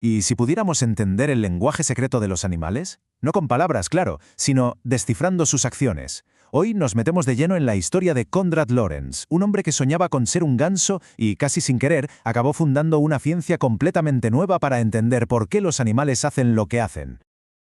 ¿Y si pudiéramos entender el lenguaje secreto de los animales? No con palabras, claro, sino descifrando sus acciones. Hoy nos metemos de lleno en la historia de Konrad Lorenz, un hombre que soñaba con ser un ganso y, casi sin querer, acabó fundando una ciencia completamente nueva para entender por qué los animales hacen lo que hacen.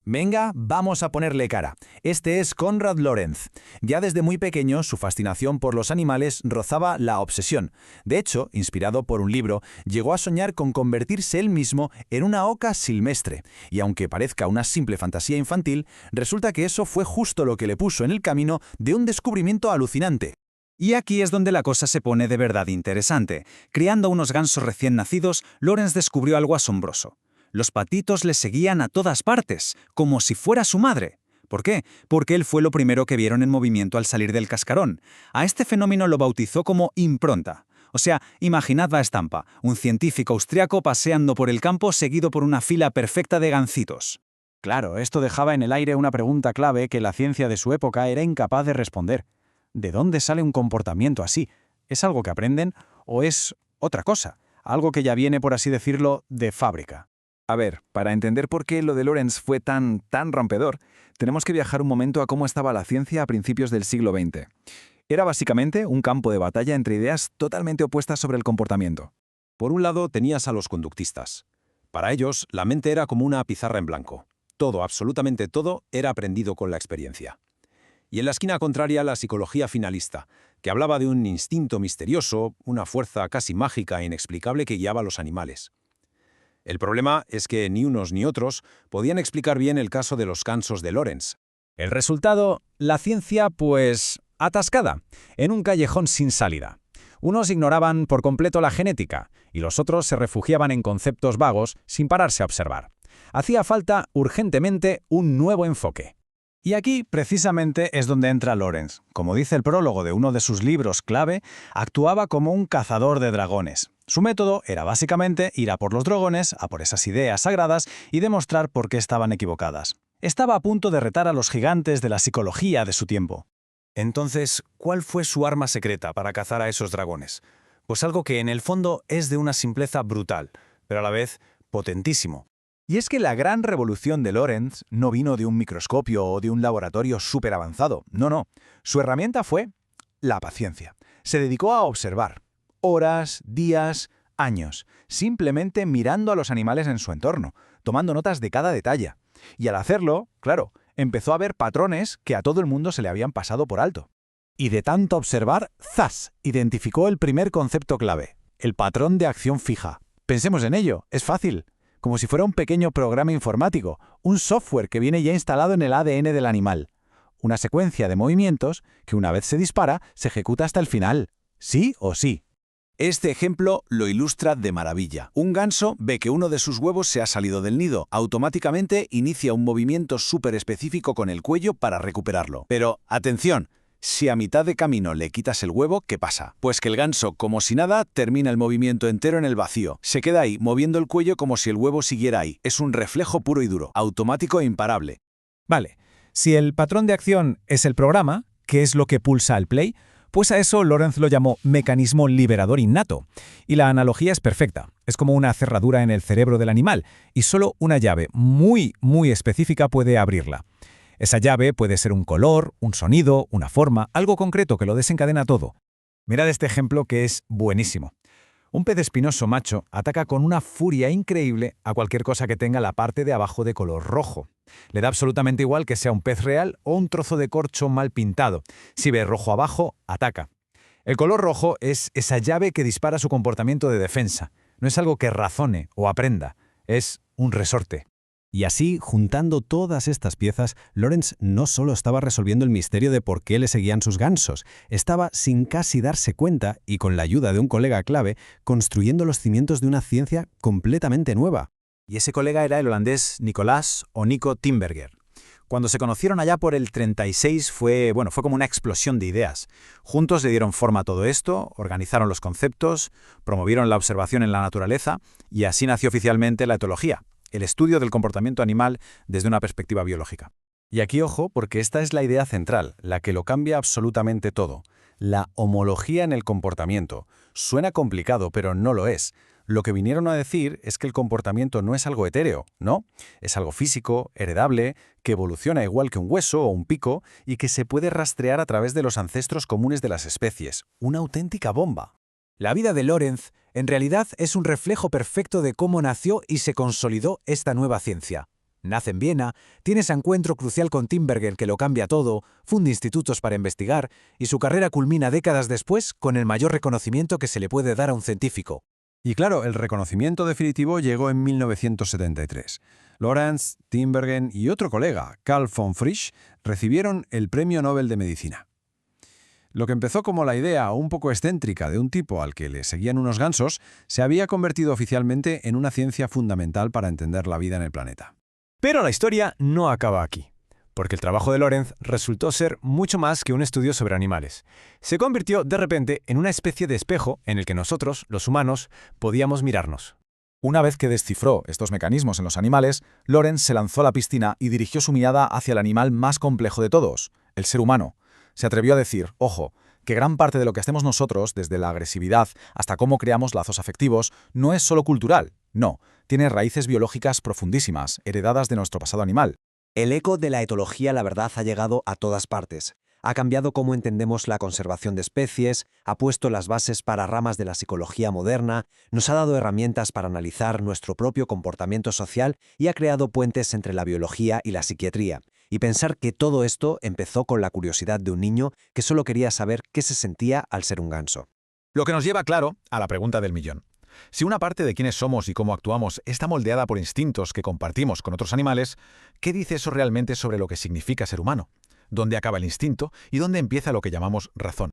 Venga, vamos a ponerle cara. Este es Konrad Lorenz. Ya desde muy pequeño, su fascinación por los animales rozaba la obsesión. De hecho, inspirado por un libro, llegó a soñar con convertirse él mismo en una oca silvestre. Y aunque parezca una simple fantasía infantil, resulta que eso fue justo lo que le puso en el camino de un descubrimiento alucinante. Y aquí es donde la cosa se pone de verdad interesante. Criando unos gansos recién nacidos, Lorenz descubrió algo asombroso. Los patitos le seguían a todas partes, como si fuera su madre. ¿Por qué? Porque él fue lo primero que vieron en movimiento al salir del cascarón. A este fenómeno lo bautizó como impronta. O sea, imaginad la estampa, un científico austriaco paseando por el campo seguido por una fila perfecta de gancitos. Claro, esto dejaba en el aire una pregunta clave que la ciencia de su época era incapaz de responder. ¿De dónde sale un comportamiento así? ¿Es algo que aprenden o es otra cosa? Algo que ya viene, por así decirlo, de fábrica. A ver, para entender por qué lo de Lorenz fue tan rompedor, tenemos que viajar un momento a cómo estaba la ciencia a principios del siglo XX. Era básicamente un campo de batalla entre ideas totalmente opuestas sobre el comportamiento. Por un lado tenías a los conductistas. Para ellos, la mente era como una pizarra en blanco. Todo, absolutamente todo, era aprendido con la experiencia. Y en la esquina contraria, la psicología finalista, que hablaba de un instinto misterioso, una fuerza casi mágica e inexplicable que guiaba a los animales. El problema es que ni unos ni otros podían explicar bien el caso de los gansos de Lorenz. El resultado, la ciencia, pues, atascada, en un callejón sin salida. Unos ignoraban por completo la genética y los otros se refugiaban en conceptos vagos sin pararse a observar. Hacía falta, urgentemente, un nuevo enfoque. Y aquí, precisamente, es donde entra Lorenz. Como dice el prólogo de uno de sus libros clave, actuaba como un cazador de dragones. Su método era básicamente ir a por los dragones, a por esas ideas sagradas y demostrar por qué estaban equivocadas. Estaba a punto de retar a los gigantes de la psicología de su tiempo. Entonces, ¿cuál fue su arma secreta para cazar a esos dragones? Pues algo que en el fondo es de una simpleza brutal, pero a la vez potentísimo. Y es que la gran revolución de Lorenz no vino de un microscopio o de un laboratorio súper avanzado. No. Su herramienta fue la paciencia. Se dedicó a observar. Horas, días, años. Simplemente mirando a los animales en su entorno, tomando notas de cada detalle. Y al hacerlo, claro, empezó a ver patrones que a todo el mundo se le habían pasado por alto. Y de tanto observar, ¡zas!, identificó el primer concepto clave, el patrón de acción fija. Pensemos en ello, es fácil. Como si fuera un pequeño programa informático, un software que viene ya instalado en el ADN del animal. Una secuencia de movimientos que una vez se dispara, se ejecuta hasta el final. Sí o sí. Este ejemplo lo ilustra de maravilla. Un ganso ve que uno de sus huevos se ha salido del nido. Automáticamente inicia un movimiento súper específico con el cuello para recuperarlo. Pero, atención, si a mitad de camino le quitas el huevo, ¿qué pasa? Pues que el ganso, como si nada, termina el movimiento entero en el vacío. Se queda ahí, moviendo el cuello como si el huevo siguiera ahí. Es un reflejo puro y duro, automático e imparable. Vale, si el patrón de acción es el programa, ¿qué es lo que pulsa el play? Pues a eso Lorenz lo llamó mecanismo liberador innato. Y la analogía es perfecta. Es como una cerradura en el cerebro del animal, y solo una llave muy específica puede abrirla. Esa llave puede ser un color, un sonido, una forma, algo concreto que lo desencadena todo. Mirad este ejemplo que es buenísimo. Un pez espinoso macho ataca con una furia increíble a cualquier cosa que tenga la parte de abajo de color rojo. Le da absolutamente igual que sea un pez real o un trozo de corcho mal pintado. Si ve rojo abajo, ataca. El color rojo es esa llave que dispara su comportamiento de defensa. No es algo que razone o aprenda, es un resorte. Y así, juntando todas estas piezas, Lorenz no solo estaba resolviendo el misterio de por qué le seguían sus gansos, estaba, sin casi darse cuenta, y con la ayuda de un colega clave, construyendo los cimientos de una ciencia completamente nueva. Y ese colega era el holandés Nicolás o Nico Tinbergen. Cuando se conocieron allá por el 36 fue como una explosión de ideas. Juntos le dieron forma a todo esto, organizaron los conceptos, promovieron la observación en la naturaleza, y así nació oficialmente la etología, el estudio del comportamiento animal desde una perspectiva biológica. Y aquí ojo, porque esta es la idea central, la que lo cambia absolutamente todo. La homología en el comportamiento. Suena complicado, pero no lo es. Lo que vinieron a decir es que el comportamiento no es algo etéreo, ¿no? Es algo físico, heredable, que evoluciona igual que un hueso o un pico y que se puede rastrear a través de los ancestros comunes de las especies. Una auténtica bomba. La vida de Lorenz, en realidad, es un reflejo perfecto de cómo nació y se consolidó esta nueva ciencia. Nace en Viena, tiene ese encuentro crucial con Tinbergen que lo cambia todo, funda institutos para investigar, y su carrera culmina décadas después con el mayor reconocimiento que se le puede dar a un científico. Y claro, el reconocimiento definitivo llegó en 1973. Lorenz, Tinbergen y otro colega, Carl von Frisch, recibieron el Premio Nobel de Medicina. Lo que empezó como la idea un poco excéntrica de un tipo al que le seguían unos gansos, se había convertido oficialmente en una ciencia fundamental para entender la vida en el planeta. Pero la historia no acaba aquí, porque el trabajo de Lorenz resultó ser mucho más que un estudio sobre animales. Se convirtió de repente en una especie de espejo en el que nosotros, los humanos, podíamos mirarnos. Una vez que descifró estos mecanismos en los animales, Lorenz se lanzó a la piscina y dirigió su mirada hacia el animal más complejo de todos, el ser humano. Se atrevió a decir, ojo, que gran parte de lo que hacemos nosotros, desde la agresividad hasta cómo creamos lazos afectivos, no es solo cultural, no, tiene raíces biológicas profundísimas, heredadas de nuestro pasado animal. El eco de la etología, la verdad, ha llegado a todas partes. Ha cambiado cómo entendemos la conservación de especies, ha puesto las bases para ramas de la psicología moderna, nos ha dado herramientas para analizar nuestro propio comportamiento social y ha creado puentes entre la biología y la psiquiatría. Y pensar que todo esto empezó con la curiosidad de un niño que solo quería saber qué se sentía al ser un ganso. Lo que nos lleva, claro, a la pregunta del millón. Si una parte de quiénes somos y cómo actuamos está moldeada por instintos que compartimos con otros animales, ¿qué dice eso realmente sobre lo que significa ser humano? ¿Dónde acaba el instinto y dónde empieza lo que llamamos razón?